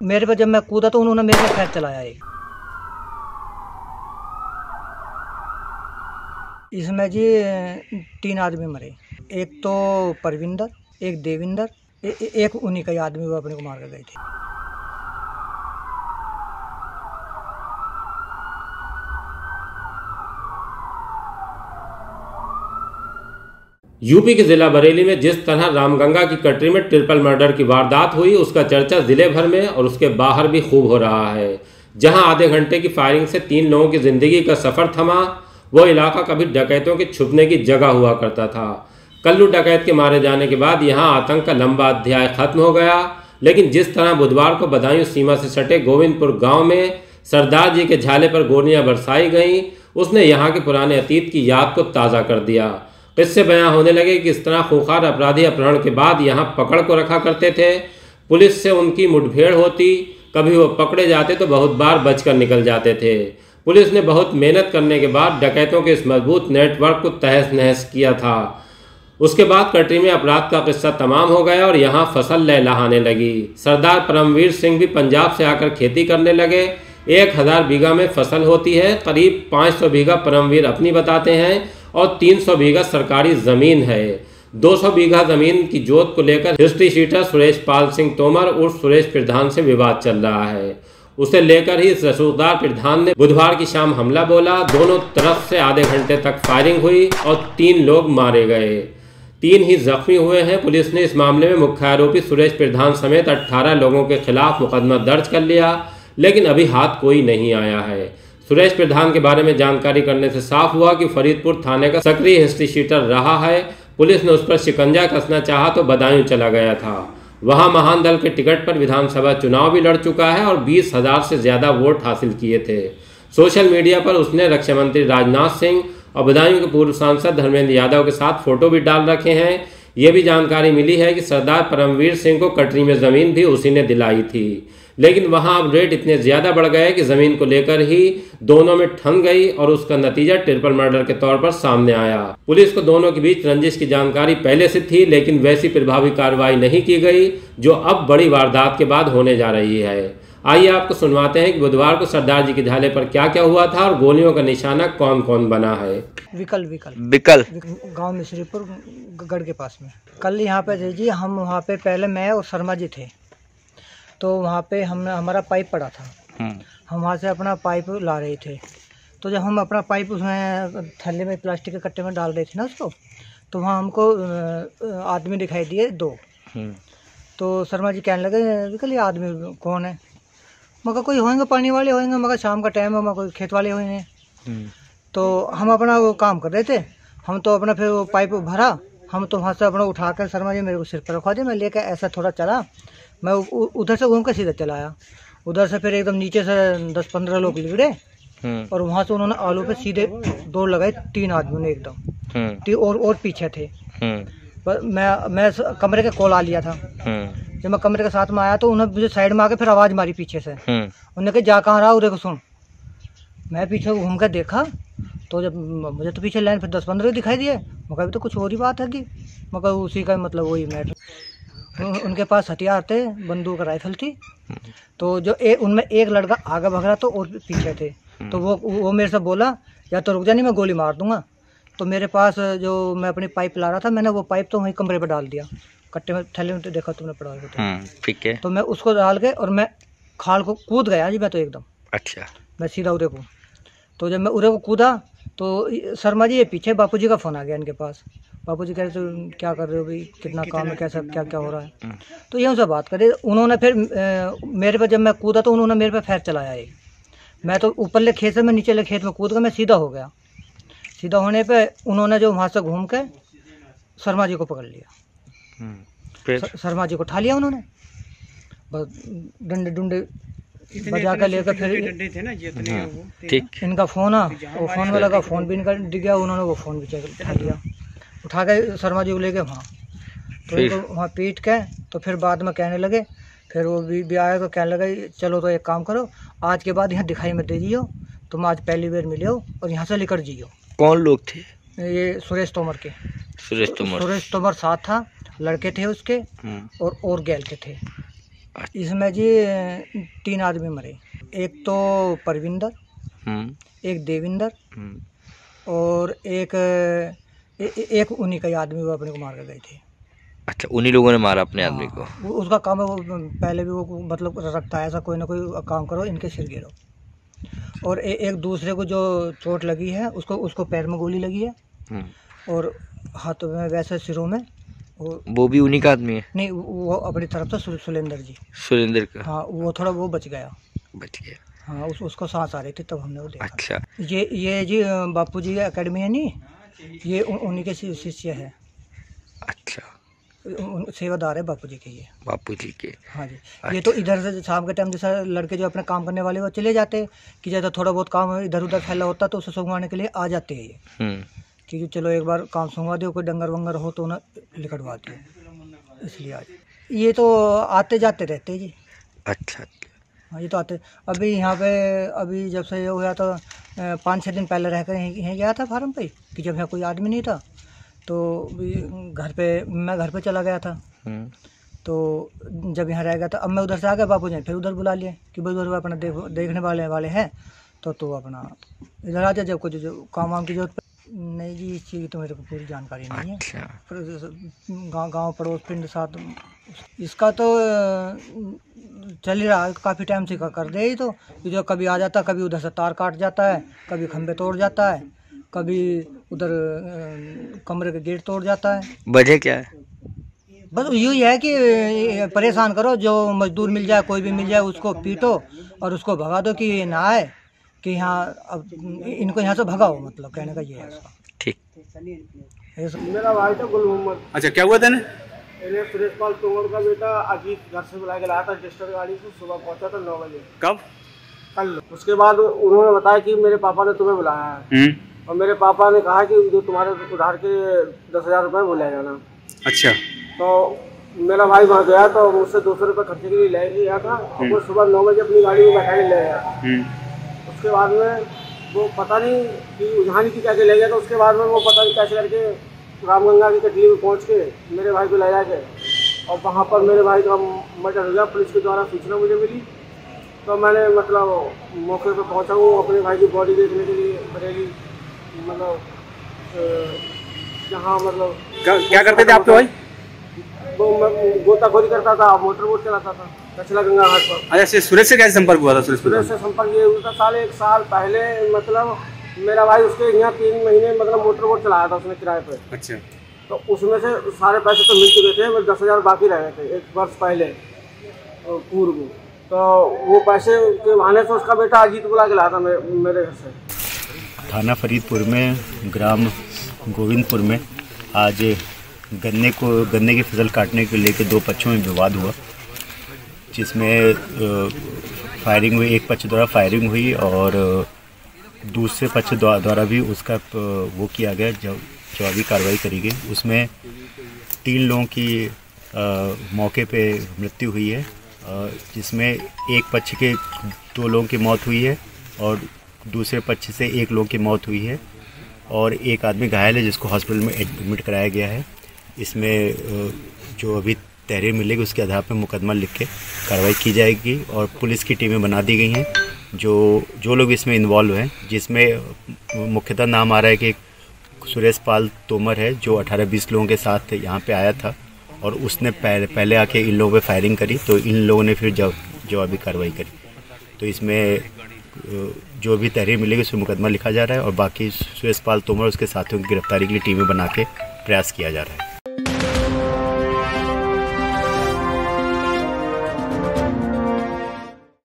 मेरे पे जब मैं कूदा तो उन्होंने मेरे पे फायर चलाया एक। इसमें जी 3 आदमी मरे, एक तो परविंदर, एक देविंदर, एक उन्हीं का ही आदमी वो अपने को मार कर गए थे। यूपी के जिला बरेली में जिस तरह रामगंगा की कटरी में ट्रिपल मर्डर की वारदात हुई, उसका चर्चा जिले भर में और उसके बाहर भी खूब हो रहा है। जहां आधे घंटे की फायरिंग से 3 लोगों की जिंदगी का सफर थमा, वो इलाका कभी डकैतों के छुपने की जगह हुआ करता था। कल्लू डकैत के मारे जाने के बाद यहां आतंक का लंबा अध्याय खत्म हो गया। लेकिन जिस तरह बुधवार को बदायूं सीमा से सटे गोविंदपुर गांव में सरदार जी के झाले पर गोलियां बरसाई गईं, उसने यहां के पुराने अतीत की याद को ताज़ा कर दिया। किससे बयां होने लगे कि इस तरह खूंखार अपराधी अपहरण के बाद यहां पकड़ को रखा करते थे। पुलिस से उनकी मुठभेड़ होती, कभी वो पकड़े जाते तो बहुत बार बचकर निकल जाते थे। पुलिस ने बहुत मेहनत करने के बाद डकैतों के इस मजबूत नेटवर्क को तहस नहस किया था। उसके बाद कटरी में अपराध का किस्सा तमाम हो गया और यहाँ फसल लहलहाने लगी। सरदार परमवीर सिंह भी पंजाब से आकर खेती करने लगे। 1000 बीघा में फसल होती है, करीब 500 बीघा परमवीर अपनी बताते हैं और 300 बीघा सरकारी ज़मीन है। 200 बीघा ज़मीन की जोत को लेकर हिस्ट्री शीटर सुरेश पाल सिंह तोमर उर्फ सुरेश प्रधान से विवाद चल रहा है। उसे लेकर ही रसूखदार प्रधान ने बुधवार की शाम हमला बोला। दोनों तरफ से आधे घंटे तक फायरिंग हुई और 3 लोग मारे गए, 3 ही जख्मी हुए हैं। पुलिस ने इस मामले में मुख्य आरोपी सुरेश प्रधान समेत 18 लोगों के खिलाफ मुकदमा दर्ज कर लिया, लेकिन अभी हाथ कोई नहीं आया है। सुरेश प्रधान के बारे में जानकारी करने से साफ हुआ कि फरीदपुर थाने का सक्रिय हिस्ट्री शीटर रहा है। पुलिस ने उस पर शिकंजा कसना चाहा तो बदायूं चला गया था। वहां महान दल के टिकट पर विधानसभा चुनाव भी लड़ चुका है और 20,000 से ज़्यादा वोट हासिल किए थे। सोशल मीडिया पर उसने रक्षा मंत्री राजनाथ सिंह और बदायूं के पूर्व सांसद धर्मेंद्र यादव के साथ फोटो भी डाल रखे हैं। ये भी जानकारी मिली है कि सरदार परमवीर सिंह को कटरी में ज़मीन भी उसी ने दिलाई थी, लेकिन वहां अब रेट इतने ज़्यादा बढ़ गए कि ज़मीन को लेकर ही दोनों में ठन गई और उसका नतीजा ट्रिपल मर्डर के तौर पर सामने आया। पुलिस को दोनों के बीच रंजिश की जानकारी पहले से थी, लेकिन वैसी प्रभावी कार्रवाई नहीं की गई जो अब बड़ी वारदात के बाद होने जा रही है। आइए आपको सुनवाते हैं कि बुधवार को सरदार जी के झाले पर क्या क्या हुआ था और गोलियों का निशाना कौन कौन बना है। विकल गाँव मिश्रीपुर गढ़ के पास में कल यहाँ पे थे जी। हम वहाँ पे पहले मैं और शर्मा जी थे, तो वहाँ पे हमारा पाइप पड़ा था। हम वहाँ से अपना पाइप ला रहे थे, तो जब हम अपना पाइप उसमें थैले में प्लास्टिक के कट्टे में डाल रहे थे ना उसको, तो वहाँ हमको आदमी दिखाई दिए 2। तो शर्मा जी कहने लगे विकल ये आदमी कौन है? मगर कोई होंगे पानी वाले होंगे, मगर शाम का टाइम है, मगर कोई खेत वाले होंगे। तो हम अपना वो काम कर रहे थे। हम तो अपना फिर वो पाइप भरा, हम तो वहाँ से अपना उठा कर शर्मा जी मेरे को सिर पर रखवा दिया। मैं लेकर ऐसा थोड़ा चला, मैं उधर से घूम कर सीधा चला आया। उधर से फिर एकदम नीचे से 10-15 लोग लिगड़े और वहाँ से उन्होंने आलू पे सीधे दौड़ लगाई। 3 आदमियों ने एकदम और पीछे थे। पर मैं कमरे के कोल आ लिया था। जब मैं कमरे के साथ में आया तो उन्होंने मुझे साइड में आके फिर आवाज़ मारी पीछे से। उन्होंने कहा जा कहाँ रहा उधर को सुन। मैं पीछे घूम कर देखा तो जब मुझे तो पीछे लाइन फिर 10-15 दिखाई दिए। मगर अभी तो कुछ और ही बात है कि मगर उसी का मतलब वही मैटर। उनके पास हथियार थे, बंदूक राइफल थी। तो जो उनमें एक लड़का आगे भाग रहा तो और पीछे थे। तो वो मेरे से बोला या तो रुक जा नहीं मैं गोली मार दूंगा। तो मेरे पास जो मैं अपनी पाइप ला रहा था, मैंने वो पाइप तो वहीं कमरे पर डाल दिया, कट्टे में थैले में। तो देखा तुमने पड़ा हुआ, ठीक है। तो मैं उसको डाल के और मैं खाल को कूद गया जी। मैं तो एकदम अच्छा, मैं सीधा उधर को। तो जब मैं उधर को कूदा तो शर्मा जी ये पीछे बापूजी का फ़ोन आ गया इनके पास। बापूजी कह रहे तो क्या कर रहे हो भाई, कितना काम है, कैसा क्या क्या हो रहा है। तो ये उनसे बात करे। उन्होंने फिर मेरे पर जब मैं कूदा तो उन्होंने मेरे पे फायर चलाया एक। मैं तो ऊपरले खेत से मैं नीचे खेत में कूद कर मैं सीधा हो गया। सीधा होने पे उन्होंने जो वहाँ से घूम के शर्मा जी को पकड़ लिया। शर्मा जी को उठा लिया उन्होंने, बस डंडे डुंडे बजा कर लेकर फिर ठीक। इनका फ़ोन आ, वो फ़ोन में लगा, फ़ोन भी इनका दिख गया। उन्होंने वो फ़ोन भी उठा लिया, उठा के शर्मा जी को ले गए वहाँ। तो इनको वहाँ पीट के तो फिर बाद में कहने लगे, फिर वो भी आया तो कहने लगे चलो तो एक काम करो, आज के बाद यहाँ दिखाई मत दे जियो, तुम आज पहली बार मिले हो और यहाँ से लेकर जियो। कौन लोग थे? ये सुरेश तोमर के। सुरेश तोमर साथ था, लड़के थे उसके और गैल के थे। इसमें जी 3 आदमी मरे, एक तो परविंदर, एक देविंदर और एक उन्हीं का आदमी वो अपने को मार कर गए थे। अच्छा, उन्हीं लोगों ने मारा अपने आदमी को। उसका काम है वो पहले भी वो मतलब रखता है ऐसा कोई ना कोई काम करो इनके सिर गिरो। और एक दूसरे को जो चोट लगी है उसको पैर में गोली लगी है और हाथों में वैसे सिरों में। वो भी उन्हीं का आदमी है? नहीं, वो अपनी तरफ से सुलेंदर जी। सुलेंदर का? हाँ, वो थोड़ा वो बच गया। हाँ, उसको सांस आ रही थी तब हमने वो देखा। अच्छा, ये जी बापू जी एकेडमी है नहीं, ये उन्हीं के शिष्य है। अच्छा, सेवादार है बापू जी के ये। बापू जी के? हाँ जी। अच्छा। ये तो इधर से शाम के टाइम जैसा लड़के जो अपने काम करने वाले वो चले जाते कि जैसा थोड़ा बहुत काम इधर उधर फैला होता तो उसे सुंघवाने के लिए आ जाते हैं ये कि चलो एक बार काम सुंघवा दो, कोई डंगर वंगर हो तो ना लिखटवा दो, इसलिए आज ये तो आते जाते रहते जी। अच्छा, हाँ, ये तो आते। अभी यहाँ पे अभी जब से ये हुआ तो 5-6 दिन पहले रहकर यहीं गया था फार्म पे कि जब यहाँ कोई आदमी नहीं था तो मैं घर पे चला गया था। तो जब यहाँ रह गया था अब मैं उधर से आ गया, बापू जी फिर उधर बुला लिए कि भाई उधर अपना देखने वाले हैं तो अपना इधर आ जा जब कुछ जो काम वाम की जरूरत नहीं जी। इस चीज़ की तो मेरे को पूरी जानकारी नहीं है। अच्छा। गाँव पड़ोस पिंड साथ इसका तो चल ही रहा है काफ़ी टाइम से कर दे ही तो जो कभी आ जाता, कभी उधर से तार काट जाता है, कभी खंभे तोड़ जाता है, कभी उधर कमरे के गेट तोड़ जाता है। वजह क्या है? बस यही है कि परेशान करो, जो मजदूर मिल जाए कोई भी मिल जाए उसको पीटो और उसको भगा दो कि ये ना आए, कि यहाँ अब इनको यहाँ से भगाओ, मतलब कहने का ये है उसका। ठीक। मेरा भाई था गुल मोहम्मद। अच्छा, क्या हुआ था? इन्हें सुरेशपाल तोमर का बेटा अजीत घर से बुला के लाया था रजिस्टर गाड़ी से, सुबह पहुंचा था 9 बजे। कब? कल। उसके बाद उन्होंने बताया कि मेरे पापा ने तुम्हें बुलाया है और मेरे पापा ने कहा कि जो तुम्हारे उधार के 10,000 रुपये वो ले जाना। अच्छा। तो मेरा भाई वहाँ गया तो मुझसे 200 रुपये खर्चे के लिए ले गया था और वो सुबह 9 बजे अपनी गाड़ी में बैठा के ले गया। उसके बाद में वो पता नहीं कि उधानी की कैसे ले गया, तो उसके बाद में वो पता नहीं कैसे करके रामगंगा की कटली में पहुँच के मेरे भाई को ले जाके और वहाँ पर मेरे भाई का मर्डर हो गया। पुलिस के द्वारा सूचना मुझे मिली तो मैंने मतलब मौके पर पहुँचा हूँ अपने भाई की बॉडी देखने के लिए बरेली, मतलब जहाँ मतलब क्या करते थे आपके भाई? वो गोताखोरी करता था, मोटर बोट चलाता था कचला गंगा घाट पर। अच्छा, सुरेश से कैसे संपर्क हुआ था? सुरेश से संपर्क ये हुआ था 1 साल पहले, मतलब मेरा भाई उसके यहाँ 3 महीने मतलब मोटर बोट चलाया था उसने किराए पे। अच्छा। तो उसमें से सारे पैसे तो मिल चुके थे, 10,000 बाकी रह गए थे 1 वर्ष पहले पूर्व। तो वो पैसे के बहाने से उसका बेटा अजीत बुला के लाया था मेरे घर से। थाना फरीदपुर में ग्राम गोविंदपुर में आज गन्ने की फसल काटने को लेकर 2 पक्षों में विवाद हुआ, जिसमें फायरिंग हुई। एक पक्ष द्वारा फायरिंग हुई और दूसरे पक्ष द्वारा भी उसका वो किया गया, जवाबी कार्रवाई करी गई। उसमें 3 लोगों की मौके पे मृत्यु हुई है, जिसमें एक पक्ष के 2 लोगों की मौत हुई है और दूसरे पक्ष से 1 लोग की मौत हुई है और एक आदमी घायल है जिसको हॉस्पिटल में एडमिट कराया गया है। इसमें जो अभी तहरीर मिलेगी उसके आधार पर मुकदमा लिख के कार्रवाई की जाएगी और पुलिस की टीमें बना दी गई हैं जो लोग इसमें इन्वॉल्व हैं, जिसमें मुख्यतः नाम आ रहा है कि सुरेशपाल तोमर है जो 18-20 लोगों के साथ यहाँ पे आया था और उसने पहले आके इन लोगों पे फायरिंग करी, तो इन लोगों ने फिर जवाबी कार्रवाई करी। तो इसमें जो भी तहरीर मिलेगी उसमें मुकदमा लिखा जा रहा है और बाकी सुरेशपाल तोमर उसके साथियों की गिरफ्तारी के लिए टीमें बना के प्रयास किया जा रहा है।